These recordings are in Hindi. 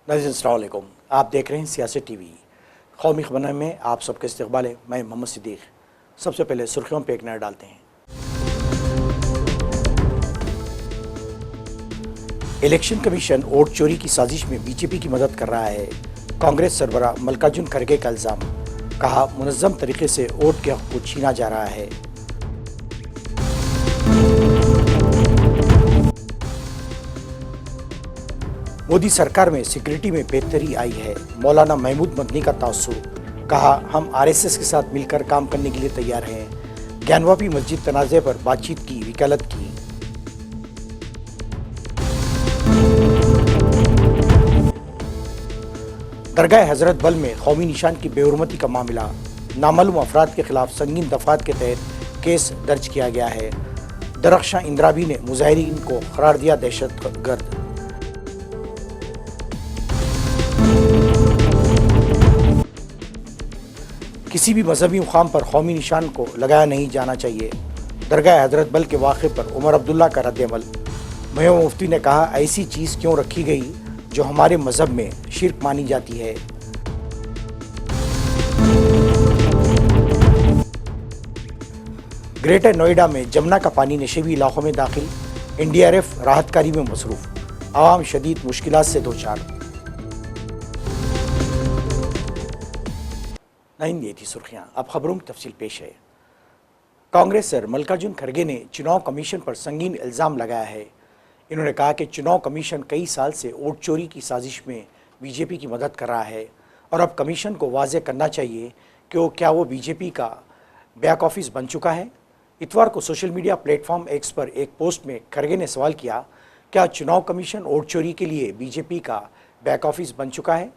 नाज़रीन अस्सलाम वालेकुम। आप देख रहे हैं सियासत टीवी। कौमी खबरनामे में आप सबका इस्तकबाल है। मैं मोहम्मद सिद्दीक। सबसे पहले सुर्खियों पर एक नज़र डालते हैं। इलेक्शन कमीशन वोट चोरी की साजिश में बीजेपी की मदद कर रहा है। कांग्रेस सरबराह मल्लिकार्जुन खड़गे का इल्ज़ाम। कहा, मुनज़्ज़म तरीके से वोट के हक़ को छीना जा रहा है। मोदी सरकार में सिक्योरिटी में बेहतरी आई है। मौलाना महमूद मदनी का तासुर। कहा, हम आरएसएस के साथ मिलकर काम करने के लिए तैयार हैं। ज्ञानवापी मस्जिद तनाज़े पर बातचीत की वकालत की। दरगाह हजरत बल में कौमी निशान की बेहुरमती का मामला। नामालूम अफराद के खिलाफ संगीन दफात के तहत केस दर्ज किया गया है। दरख्शां इंद्राबी ने मुजाहिरीन को करार दिया दहशतगर्द। किसी भी मजहबी मुकाम पर कौमी निशान को लगाया नहीं जाना चाहिए। दरगाह हजरत बल के वाक़े पर उमर अब्दुल्ला का रद्द-ए-अमल। महबूब मुफ्ती ने कहा, ऐसी चीज़ क्यों रखी गई जो हमारे मजहब में शिर्क मानी जाती है। ग्रेटर नोएडा में जमुना का पानी नशेबी इलाकों में दाखिल। एनडीआरएफ राहत कार्य में मसरूफ। आवाम शदीद मुश्किलात से दो चार। नहीं, ये थी सुर्खियां। अब खबरों की तफसील पेश है। कांग्रेस सर मल्लिकार्जुन खड़गे ने चुनाव कमीशन पर संगीन इल्ज़ाम लगाया है। इन्होंने कहा कि चुनाव कमीशन कई साल से वोट चोरी की साजिश में बीजेपी की मदद कर रहा है और अब कमीशन को वाज़ेह करना चाहिए कि क्या वो बीजेपी का बैक ऑफिस बन चुका है। इतवार को सोशल मीडिया प्लेटफॉर्म एक्स पर एक पोस्ट में खड़गे ने सवाल किया, क्या चुनाव कमीशन वोट चोरी के लिए बीजेपी का बैक ऑफिस बन चुका है।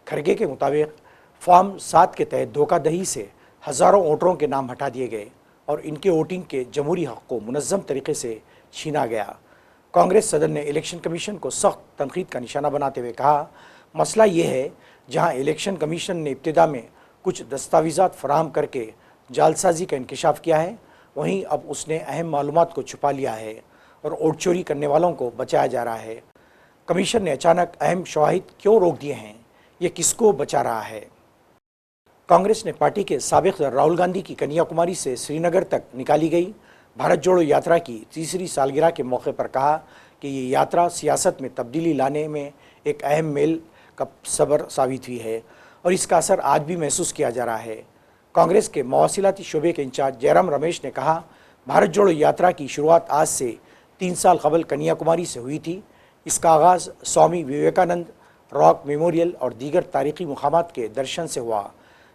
खड़गे के मुताबिक फॉर्म 7 के तहत धोखाधड़ी से हज़ारों वोटरों के नाम हटा दिए गए और इनके वोटिंग के जमहूरी हक़ को मुनज़्ज़म तरीके से छीना गया। कांग्रेस सदर ने इलेक्शन कमीशन को सख्त तनकीद का निशाना बनाते हुए कहा, मसला ये है, जहां इलेक्शन कमीशन ने इब्तिदा में कुछ दस्तावेज़ात फराहम करके जालसाजी का इंकशाफ किया है, वहीं अब उसने अहम मालूमात को छुपा लिया है और वोट चोरी करने वालों को बचाया जा रहा है। कमीशन ने अचानक अहम शवाहिद क्यों रोक दिए हैं, ये किसको बचा रहा है। कांग्रेस ने पार्टी के साबिक़ सदर राहुल गांधी की कन्याकुमारी से श्रीनगर तक निकाली गई भारत जोड़ो यात्रा की तीसरी सालगिरह के मौके पर कहा कि ये यात्रा सियासत में तब्दीली लाने में एक अहम मेल का सबब साबित हुई है और इसका असर आज भी महसूस किया जा रहा है। कांग्रेस के मवासिलाती शोबे के इंचार्ज जयराम रमेश ने कहा, भारत जोड़ो यात्रा की शुरुआत आज से 3 साल कबल कन्याकुमारी से हुई थी। इसका आगाज़ स्वामी विवेकानंद रॉक मेमोरियल और दीगर तारीख़ी मुकामात के दर्शन से हुआ,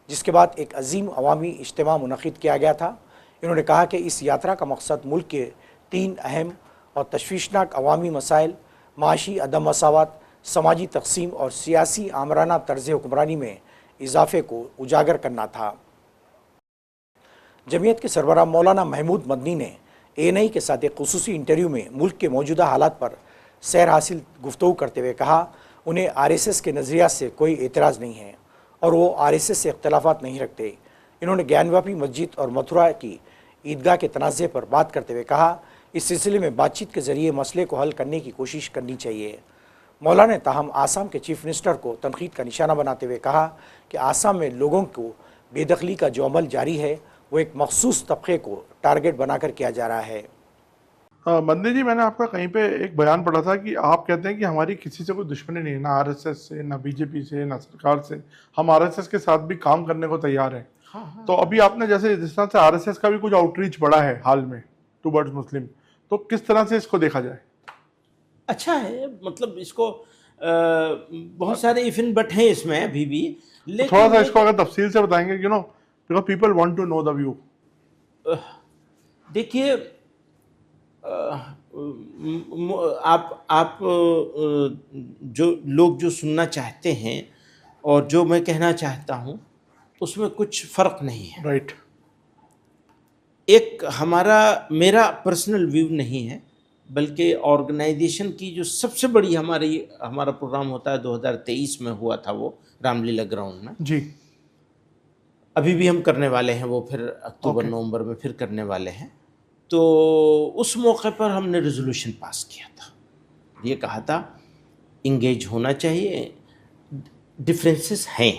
जिसके बाद एक अजीम अवामी इज्तिमा मुनक़िद किया गया था। इन्होंने कहा कि इस यात्रा का मकसद मुल्क के 3 अहम और तशवीशनाक अवामी मसाइल, माशी अदम मसावत, समाजी तकसीम और सियासी आमराना तर्ज़ हुक्मरानी में इजाफ़े को उजागर करना था। जमीयत के सरबराह मौलाना महमूद मदनी ने ANI के साथ एक खुसूसी इंटरव्यू में मुल्क के मौजूदा हालात पर सैर हासिल गुफ्तगू करते हुए कहा, उन्हें RSS के नज़रिया से कोई एतराज़ नहीं है और वो RSS से इख्तलाफात नहीं रखते। इन्होंने ज्ञानवापी मस्जिद और मथुरा की ईदगाह के तनाज़े पर बात करते हुए कहा, इस सिलसिले में बातचीत के ज़रिए मसले को हल करने की कोशिश करनी चाहिए। मौलाना ने ताहम आसाम के चीफ मिनिस्टर को तनकीद का निशाना बनाते हुए कहा कि आसाम में लोगों को बेदखली का जो अमल जारी है वो एक मखसूस तबके को टारगेट बनाकर किया जा रहा है। मदनी जी, मैंने आपका कहीं पे एक बयान पढ़ा था कि आप कहते हैं कि हमारी किसी से कोई दुश्मनी नहीं है, ना RSS से, ना BJP से, ना सरकार से। हम RSS के साथ भी काम करने को तैयार हैं। तो अभी आपने जैसे जिस तरह से RSS का भी कुछ आउटरीच बढ़ा है हाल में टूवर्ड्स मुस्लिम, तो किस तरह से इसको देखा जाए? अच्छा है, मतलब इसको बहुत सारे इफ एंड बट हैं इसमें अभी भी, लेकिन थोड़ा सा इसको अगर तफसील से बताएंगे, because people want to know the view. देखिए, आप जो लोग जो सुनना चाहते हैं और जो मैं कहना चाहता हूँ उसमें कुछ फ़र्क नहीं है। राइट। एक मेरा पर्सनल व्यू नहीं है, बल्कि ऑर्गेनाइजेशन की जो सबसे बड़ी हमारा प्रोग्राम होता है 2023 में हुआ था, वो रामलीला ग्राउंड में जी। अभी भी हम करने वाले हैं, वो फिर अक्टूबर नवंबर में फिर करने वाले हैं। तो उस मौके पर हमने रेजोल्यूशन पास किया था, ये कहा था इंगेज होना चाहिए, डिफरेंसेस हैं,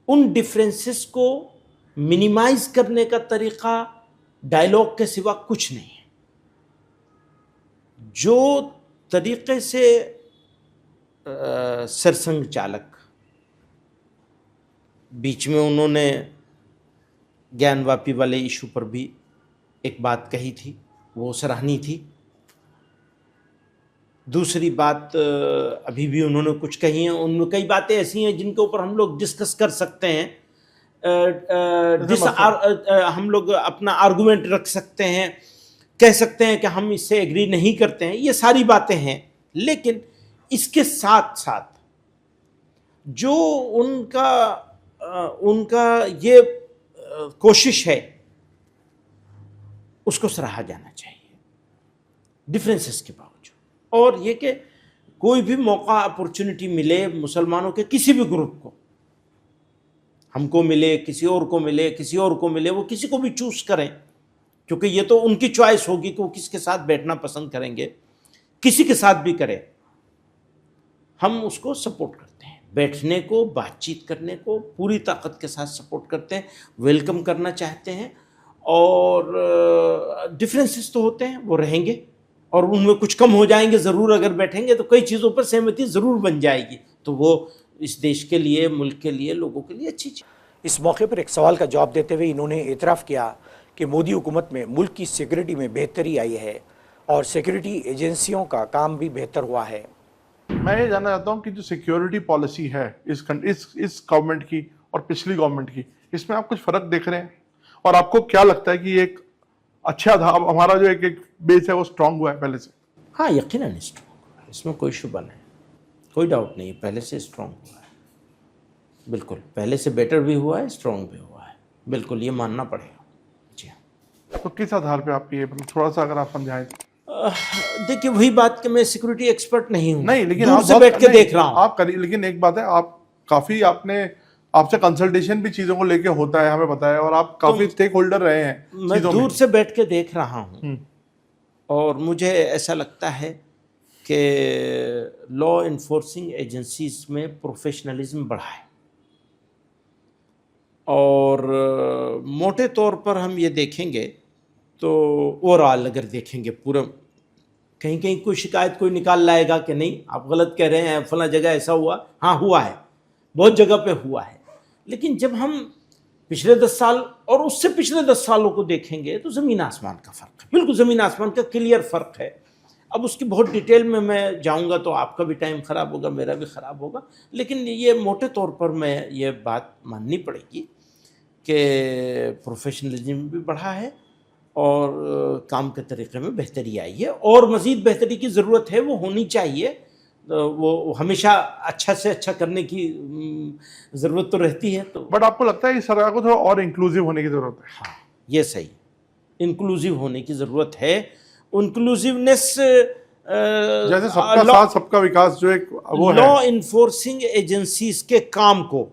उन डिफरेंसेस को मिनिमाइज करने का तरीका डायलॉग के सिवा कुछ नहीं है। जो तरीके से सरसंघ चालक बीच में उन्होंने ज्ञानवापी वाले इशू पर भी एक बात कही थी, वो सराहनीय थी। दूसरी बात अभी भी उन्होंने कुछ कही हैं, उनमें कई बातें ऐसी हैं जिनके ऊपर हम लोग डिस्कस कर सकते हैं, हम लोग अपना आर्गुमेंट रख सकते हैं, कह सकते हैं कि हम इससे एग्री नहीं करते हैं, ये सारी बातें हैं। लेकिन इसके साथ साथ जो उनका ये कोशिश है उसको सराहा जाना चाहिए डिफरेंसेस के बावजूद। और ये कि कोई भी मौका अपॉर्चुनिटी मिले मुसलमानों के किसी भी ग्रुप को, हमको मिले, किसी और को मिले, किसी और को मिले, वो किसी को भी चूज करें, क्योंकि ये तो उनकी चॉइस होगी कि वो किसके साथ बैठना पसंद करेंगे, किसी के साथ भी करें, हम उसको सपोर्ट करते हैं। बैठने को, बातचीत करने को पूरी ताकत के साथ सपोर्ट करते हैं, वेलकम करना चाहते हैं। और डिफरेंसेस तो होते हैं, वो रहेंगे और उनमें कुछ कम हो जाएंगे ज़रूर। अगर बैठेंगे तो कई चीज़ों पर सहमति ज़रूर बन जाएगी, तो वो इस देश के लिए, मुल्क के लिए, लोगों के लिए अच्छी चीज़। इस मौके पर एक सवाल का जवाब देते हुए इन्होंने इतराफ़ किया कि मोदी हुकूमत में मुल्क की सिक्योरिटी में बेहतरी आई है और सिक्योरिटी एजेंसियों का काम भी बेहतर हुआ है। मैं ये जानना चाहता हूँ कि जो सिक्योरिटी पॉलिसी है इस गवर्नमेंट की और पिछली गवर्नमेंट की, इसमें आप कुछ फ़र्क देख रहे हैं? और आपको क्या लगता है कि एक अच्छा था, अब हमारा जो एक बेस है वो स्ट्रांग हुआ है पहले से? हाँ, यकीनन स्ट्रांग हुआ, इसमें कोई शुबा नहीं, कोई डाउट नहीं, पहले से स्ट्रांग हुआ है, बिल्कुल पहले से बेटर भी हुआ है, स्ट्रांग भी हुआ है, बिल्कुल ये मानना पड़ेगा। जी हाँ। तो किस आधार पे आप ये थोड़ा सा अगर आप समझाएं? देखिए वही बात कि मैं सिक्योरिटी एक्सपर्ट नहीं हूँ, नहीं, लेकिन दूर से बैठ के देख रहा हूँ। आप करिए, लेकिन एक बात है, आप काफी आपसे कंसल्टेशन भी चीजों को लेके होता है, हमें पता है, और आप काफी स्टेक होल्डर रहे हैं। मैं दूर से बैठ के देख रहा हूँ और मुझे ऐसा लगता है कि लॉ इन्फोर्सिंग एजेंसीज में प्रोफेशनलिज्म बढ़ा है। और मोटे तौर पर हम ये देखेंगे तो ओवरऑल अगर देखेंगे पूरा, कहीं कहीं कोई शिकायत कोई निकाल लाएगा कि नहीं आप गलत कह रहे हैं, फला जगह ऐसा हुआ, हाँ हुआ है, बहुत जगह पे हुआ है। लेकिन जब हम पिछले 10 साल और उससे पिछले 10 सालों को देखेंगे तो ज़मीन आसमान का फ़र्क है, बिल्कुल ज़मीन आसमान का क्लियर फ़र्क है। अब उसकी बहुत डिटेल में मैं जाऊंगा तो आपका भी टाइम ख़राब होगा, मेरा भी ख़राब होगा, लेकिन ये मोटे तौर पर मैं ये बात माननी पड़ेगी कि प्रोफेशनलिज्म भी बढ़ा है और काम के तरीके में बेहतरी आई है, और मज़ीद बेहतरी की ज़रूरत है, वो होनी चाहिए। वो हमेशा अच्छा से अच्छा करने की ज़रूरत तो रहती है। तो बट आपको लगता है इस सरकार को थोड़ा और इंक्लूसिव होने की ज़रूरत है? हाँ, ये सही, इंक्लूसिव होने की ज़रूरत है। इंक्लूसिवनेस जैसे सबका साथ सबका विकास जो एक वो है, लॉ इन्फोर्सिंग एजेंसीज के काम को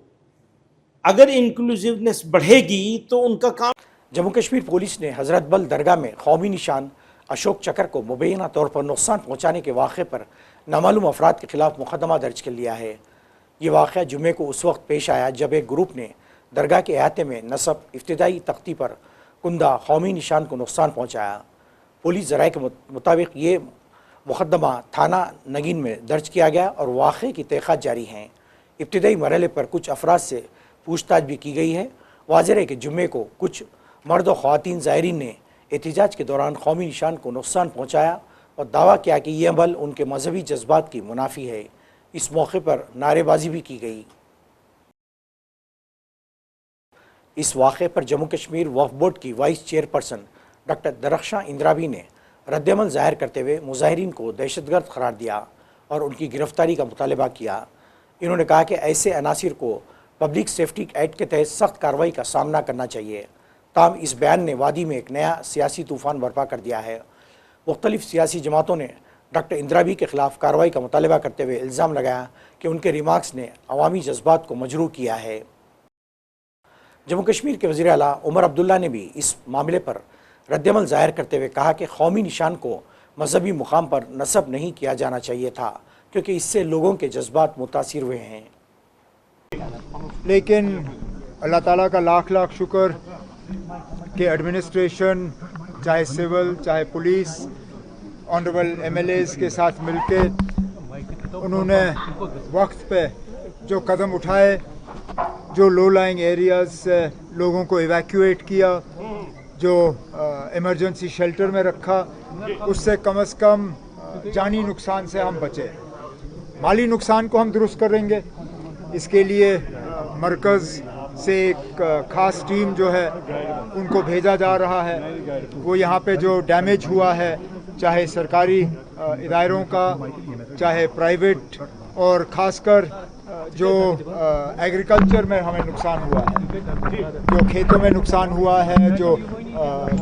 अगर इंक्लूसिवनेस बढ़ेगी तो उनका काम। जम्मू कश्मीर पुलिस ने हज़रत बल दरगाह में कौमी निशान अशोक चक्र को मुबैना तौर पर नुकसान पहुँचाने के वाक़े पर नामालूम अफराद के खिलाफ मुकदमा दर्ज कर लिया है। ये वाक़या जुम्मे को उस वक्त पेश आया जब एक ग्रुप ने दरगाह के अहाते में नस्ब इब्तिदाई तख्ती पर कुंदा कौमी निशान को नुकसान पहुँचाया। पुलिस ज़राए के मुताबिक ये मुकदमा थाना नगीन में दर्ज किया गया और वाक़े की तहक़ीक़ात जारी हैं। इब्तिदाई मरहले पर कुछ अफराद से पूछताछ भी की गई है। वाज़ेह है कि जुम्मे को कुछ मर्द और ख़वातीन ज़ायरीन ने एहतिजाज के दौरान कौमी निशान को नुकसान पहुँचाया और दावा किया कि यह अमल उनके मजहबी जज्बात की मुनाफी है। इस मौके पर नारेबाजी भी की गई। इस वाक़े पर जम्मू कश्मीर वक्फ बोर्ड की वाइस चेयरपर्सन डॉक्टर दरख्शां इंद्राबी ने रद्दमल ज़ाहिर करते हुए मुजाहिरीन को दहशतगर्द करार दिया और उनकी गिरफ्तारी का मुतालबा किया। इन्होंने कहा कि ऐसे अनासिर को पब्लिक सेफ्टी एक्ट के तहत सख्त कार्रवाई का सामना करना चाहिए। ताहम इस बयान ने वादी में एक नया सियासी तूफ़ान बर्पा कर दिया है। मुख्तलिफ़ सियासी जमातों ने डॉक्टर इंद्राबी के ख़िलाफ़ कार्रवाई का मुतालबा करते हुए इल्ज़ाम लगाया कि उनके रिमार्क्स ने अवामी जज्बात को मजरूह किया है। जम्मू कश्मीर के वज़ीर आला उमर अब्दुल्ला ने भी इस मामले पर रद्दमल ज़ाहिर करते हुए कहा कि कौमी निशान को मजहबी मुकाम पर नस्ब नहीं किया जाना चाहिए था, क्योंकि इससे लोगों के जज्बात मुतासिर हुए हैं। लेकिन अल्लाह ताला का लाख लाख शुक्र कि एडमिनिस्ट्रेशन, चाहे सिविल चाहे पुलिस, ऑनरेबल एमएलएज के साथ मिलके उन्होंने वक्त पे जो कदम उठाए, जो लो लाइंग एरियाज से लोगों को इवैक्यूएट किया, जो इमरजेंसी शेल्टर में रखा, उससे कम से कम जानी नुकसान से हम बचे। माली नुकसान को हम दुरुस्त करेंगे। इसके लिए मरकज़ से एक ख़ास टीम जो है उनको भेजा जा रहा है। वो यहाँ पे जो डैमेज हुआ है, चाहे सरकारी इदारों का, चाहे प्राइवेट, और ख़ासकर जो एग्रीकल्चर में हमें नुकसान हुआ है, जो खेतों में नुकसान हुआ है, जो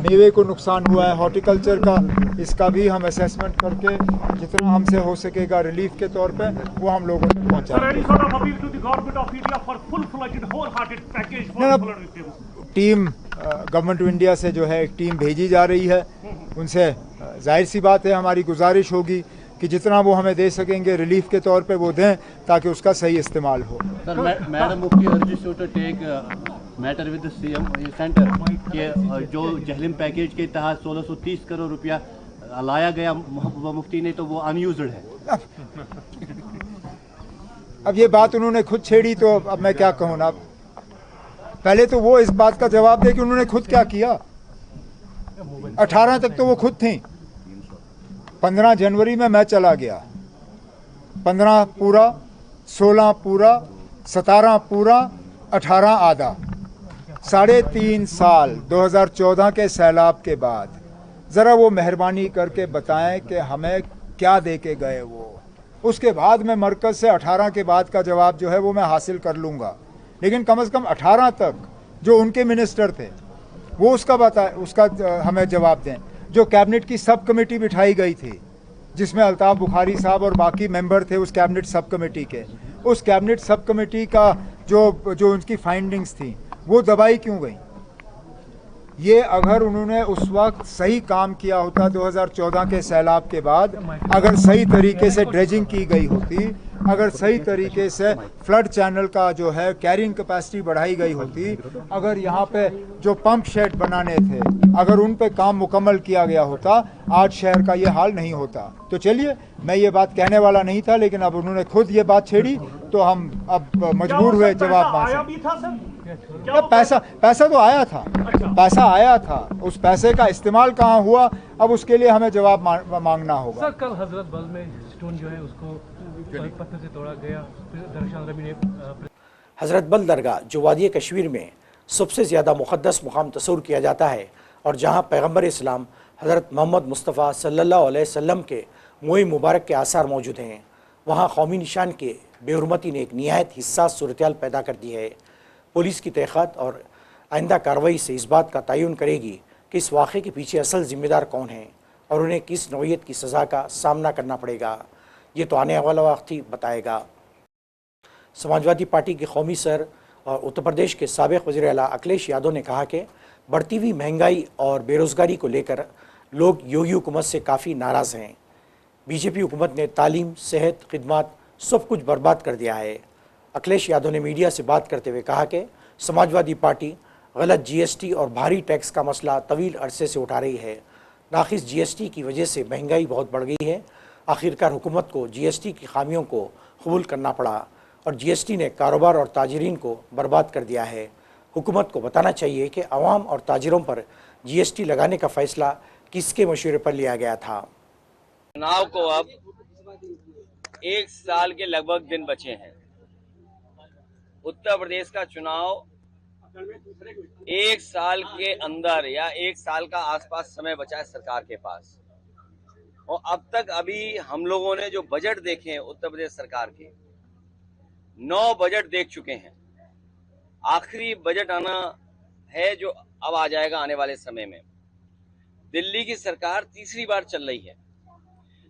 मेवे को नुकसान हुआ है, हॉर्टिकल्चर का, इसका भी हम असेसमेंट करके जितना हमसे हो सकेगा रिलीफ के तौर पे वो हम लोगों को पहुंचाएंगे। टीम गवर्नमेंट ऑफ इंडिया से जो है एक टीम भेजी जा रही है। उनसे जाहिर सी बात है हमारी गुजारिश होगी कि जितना वो हमें दे सकेंगे रिलीफ के तौर पे वो दें ताकि उसका सही इस्तेमाल हो। Madam Mufti urges you to take matter with CM centre कि जो जहलिम पैकेज के तहत 1630 करोड़ रुपया लाया गया महबूबा मुफ्ती ने, तो वो अनयूज्ड है। अब ये बात उन्होंने खुद छेड़ी तो अब मैं क्या कहूँ ना। पहले तो वो इस बात का जवाब दे कि उन्होंने खुद क्या किया। 18 तक तो वो खुद थी। 15 जनवरी में मैं चला गया, 15 पूरा, 16 पूरा, 17 पूरा, 18 आधा। 3.5 साल 2014 के सैलाब के बाद ज़रा वो मेहरबानी करके बताएं कि हमें क्या दे के गए वो। उसके बाद मैं मरकज़ से 18 के बाद का जवाब जो है वो मैं हासिल कर लूँगा, लेकिन कम से कम 18 तक जो उनके मिनिस्टर थे वो उसका हमें जवाब दें। जो कैबिनेट की सब कमेटी बिठाई गई थी जिसमें अल्ताफ़ बुखारी साहब और बाकी मेंबर थे उस कैबिनेट सब कमेटी के, उस कैबिनेट सब कमेटी का जो उनकी फाइंडिंग्स थी वो दबाई क्यों गई? ये अगर उन्होंने उस वक्त सही काम किया होता 2014 के सैलाब के बाद, अगर सही तरीके से ड्रेजिंग की गई होती, अगर सही तरीके से फ्लड चैनल का जो है कैरिंग कैपेसिटी बढ़ाई गई होती, अगर यहाँ पे जो पंप शेड बनाने थे अगर उन पे काम मुकम्मल किया गया होता, आज शहर का ये हाल नहीं होता। तो चलिए, मैं ये बात कहने वाला नहीं था, लेकिन अब उन्होंने खुद ये बात छेड़ी तो हम अब मजबूर हुए जवाब मांगने। पैसा तो आया था, पैसा आया था, उस पैसे का इस्तेमाल कहाँ हुआ अब उसके लिए हमें जवाब मांगना होगा। सर, कल हजरत बल में स्टोन जो है उसको पत्थर से तोड़ा गया, दरअसल रवि ने हज़रत बल दरगाह जो वादी कश्मीर में सबसे ज़्यादा मुक़द्दस मुकाम तस्वुर किया जाता है और जहाँ पैगम्बर इस्लाम हज़रत मोहम्मद मुस्तफ़ा सल्लल्लाहु अलैहि वसल्लम के मोए मुबारक के आसार मौजूद हैं, वहाँ कौमी निशान के बेहुरमती ने एक निहायत हिस्सास सूरत पैदा कर दी है। पुलिस की तहक़ीक़ात और आइंदा कार्रवाई से इस बात का तयन करेगी कि इस वाक़े के पीछे असल ज़िम्मेदार कौन हैं और उन्हें किस नौइयत की सज़ा का सामना करना पड़ेगा। ये तो आने वाला वक्त ही बताएगा। समाजवादी पार्टी के कौमी सर और उत्तर प्रदेश के साबिक़ वज़ीर आला अखिलेश यादव ने कहा कि बढ़ती हुई महंगाई और बेरोज़गारी को लेकर लोग योगी हुकूमत से काफ़ी नाराज़ हैं। बीजेपी हुकूमत ने तालीम, सेहत, खिदमत सब कुछ बर्बाद कर दिया है। अखिलेश यादव ने मीडिया से बात करते हुए कहा कि समाजवादी पार्टी गलत जीएसटी और भारी टैक्स का मसला तवील अरसे से उठा रही है। नाक़िस जीएसटी की वजह से महंगाई बहुत बढ़ गई है। आखिरकार हुकूमत को जीएसटी की खामियों को कबूल करना पड़ा और जीएसटी ने कारोबार और ताजिरीन को बर्बाद कर दिया है। हुकूमत को बताना चाहिए कि अवाम और ताजिरों पर जीएसटी लगाने का फ़ैसला किसके मशवरे पर लिया गया था। चुनाव को अब 1 साल के लगभग दिन बचे हैं। उत्तर प्रदेश का चुनाव 1 साल के अंदर या 1 साल का आसपास समय बचा है सरकार के पास, और अब तक अभी हम लोगों ने जो बजट देखे हैं उत्तर प्रदेश सरकार के 9 बजट देख चुके हैं। आखिरी बजट आना है जो अब आ जाएगा आने वाले समय में। दिल्ली की सरकार तीसरी बार चल रही है।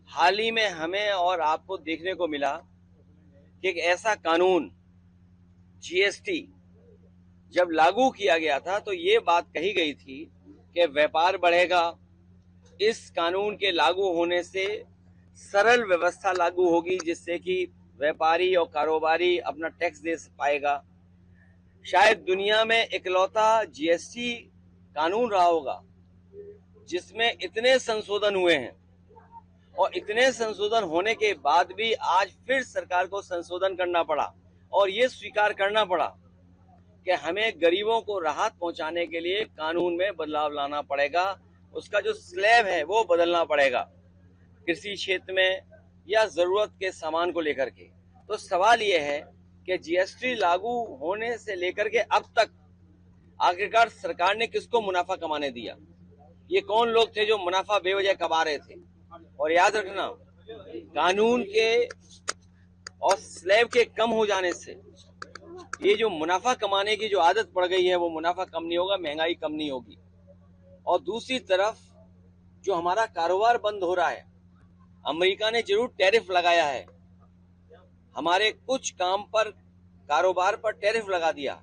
हाल ही में हमें और आपको देखने को मिला कि एक ऐसा कानून जीएसटी जब लागू किया गया था तो ये बात कही गई थी कि व्यापार बढ़ेगा, इस कानून के लागू होने से सरल व्यवस्था लागू होगी जिससे कि व्यापारी और कारोबारी अपना टैक्स दे पाएगा। शायद दुनिया में इकलौता जीएसटी कानून रहा होगा जिसमें इतने संशोधन हुए हैं, और इतने संशोधन होने के बाद भी आज फिर सरकार को संशोधन करना पड़ा और ये स्वीकार करना पड़ा कि हमें गरीबों को राहत पहुंचाने के लिए कानून में बदलाव लाना पड़ेगा, उसका जो स्लैब है वो बदलना पड़ेगा कृषि क्षेत्र में या जरूरत के सामान को लेकर के। तो सवाल ये है कि जीएसटी लागू होने से लेकर के अब तक आखिरकार सरकार ने किसको मुनाफा कमाने दिया? ये कौन लोग थे जो मुनाफा बेवजह कमा रहे थे? और याद रखना, कानून के और स्लैब के कम हो जाने से ये जो मुनाफा कमाने की जो आदत पड़ गई है वो मुनाफा कम नहीं होगा, महंगाई कम नहीं होगी। और दूसरी तरफ जो हमारा कारोबार बंद हो रहा है, अमेरिका ने जरूर टैरिफ लगाया है, हमारे कुछ काम पर कारोबार पर टैरिफ लगा दिया,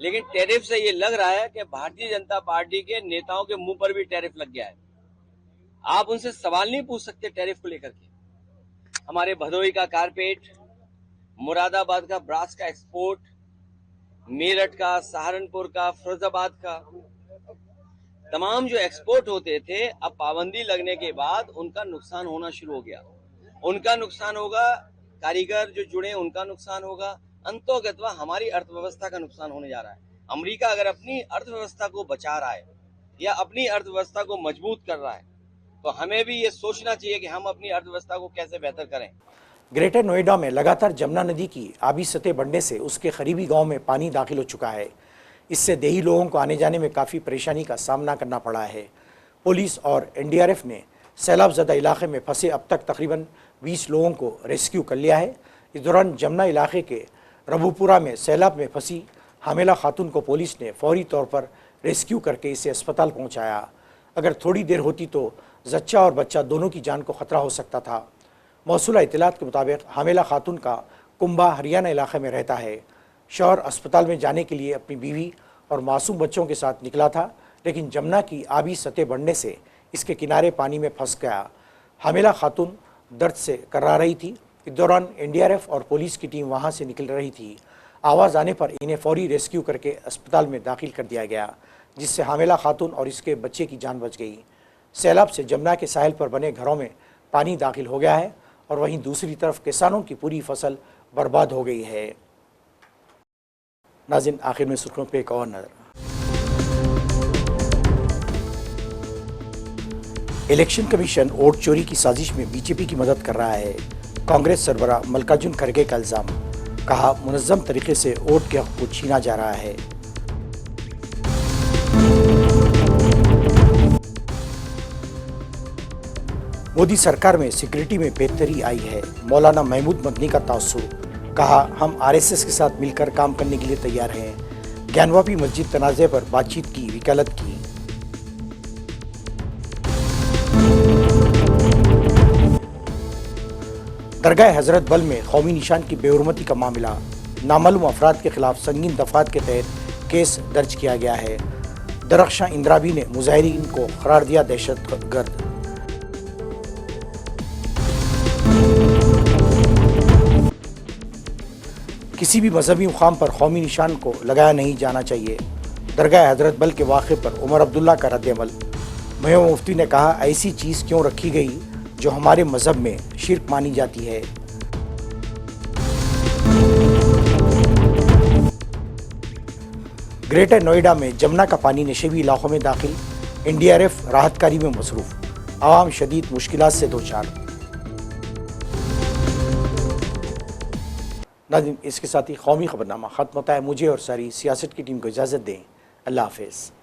लेकिन टैरिफ से ये लग रहा है कि भारतीय जनता पार्टी के नेताओं के मुंह पर भी टैरिफ लग गया है। आप उनसे सवाल नहीं पूछ सकते टैरिफ को लेकर के। हमारे भदोही का कारपेट, मुरादाबाद का ब्रास का एक्सपोर्ट, मेरठ का, सहारनपुर का, फिरोजाबाद का, तमाम जो एक्सपोर्ट होते थे अब पाबंदी लगने के बाद उनका नुकसान होना शुरू हो गया। उनका नुकसान होगा, कारीगर जो जुड़े उनका नुकसान होगा, अंतोगत्वा हमारी अर्थव्यवस्था का नुकसान होने जा रहा है। अमेरिका अगर अपनी अर्थव्यवस्था को बचा रहा है या अपनी अर्थव्यवस्था को मजबूत कर रहा है तो हमें भी ये सोचना चाहिए कि हम अपनी अर्थव्यवस्था को कैसे बेहतर करें। ग्रेटर नोएडा में लगातार जमुना नदी की आबी सतह बढ़ने से उसके करीबी गांव में पानी दाखिल हो चुका है। इससे देही लोगों को आने जाने में काफ़ी परेशानी का सामना करना पड़ा है। पुलिस और एनडीआरएफ ने सैलाब ज़दा इलाके में फंसे अब तक तकरीबन 20 लोगों को रेस्क्यू कर लिया है। इस दौरान जमुना इलाके के रबूपुरा में सैलाब में फंसी हामिला खातून को पुलिस ने फौरी तौर पर रेस्क्यू करके इसे अस्पताल पहुँचाया। अगर थोड़ी देर होती तो जच्चा और बच्चा दोनों की जान को खतरा हो सकता था। मौसूला इत्तलात के मुताबिक हामिला खातून का कुंभा हरियाणा इलाके में रहता है। शौहर अस्पताल में जाने के लिए अपनी बीवी और मासूम बच्चों के साथ निकला था, लेकिन जमुना की आबी सतह बढ़ने से इसके किनारे पानी में फंस गया। हामिला खातून दर्द से कर्रा रही थी। इस दौरान एनडीआरएफ और पुलिस की टीम वहां से निकल रही थी। आवाज़ आने पर इन्हें फौरी रेस्क्यू करके अस्पताल में दाखिल कर दिया गया, जिससे हामिला खातून और इसके बच्चे की जान बच गई। सैलाब से जमुना के साहिल पर बने घरों में पानी दाखिल हो गया है और वहीं दूसरी तरफ किसानों की पूरी फसल बर्बाद हो गई है। नाज़रीन, आखिर में सुर्खियों पे एक और नज़र। इलेक्शन कमीशन वोट चोरी की साजिश में बीजेपी की मदद कर रहा है। कांग्रेस सरबराह मल्लिकार्जुन खड़गे का इल्ज़ाम, कहा मुनज़्ज़म तरीके से वोट के हक़ को छीना जा रहा है। मोदी सरकार में सिक्योरिटी में बेहतरी आई है। मौलाना महमूद मदनी का तासुर, कहा हम आरएसएस के साथ मिलकर काम करने के लिए तैयार हैं। ज्ञानवापी मस्जिद तनाज़े पर बातचीत की वकालत की। दरगाह हजरत बल में कौमी निशान की बेहुरमती का मामला, नामालूम अफराद के खिलाफ संगीन दफात के तहत केस दर्ज किया गया है। दरख्शां इंद्राबी ने मुजाहिरीन को करार दिया दहशतगर्द। किसी भी मजहबी मुकाम पर कौमी निशान को लगाया नहीं जाना चाहिए। दरगाह हजरत बल के वाक़े पर उमर अब्दुल्ला का रद्द-ए-अमल। महबूब मुफ्ती ने कहा ऐसी चीज़ क्यों रखी गई जो हमारे मजहब में शिर्क मानी जाती है। ग्रेटर नोएडा में जमुना का पानी नशेबी इलाकों में दाखिल, एनडीआरएफ राहत कार्य में मसरूफ, आवाम शदीद मुश्किलात से दो चार। नाज़रीन, इसके साथ ही कौमी खबरनामा ख़त्म होता है। मुझे और सारी सियासत की टीम को इजाज़त दें। अल्लाह हाफ़िज़।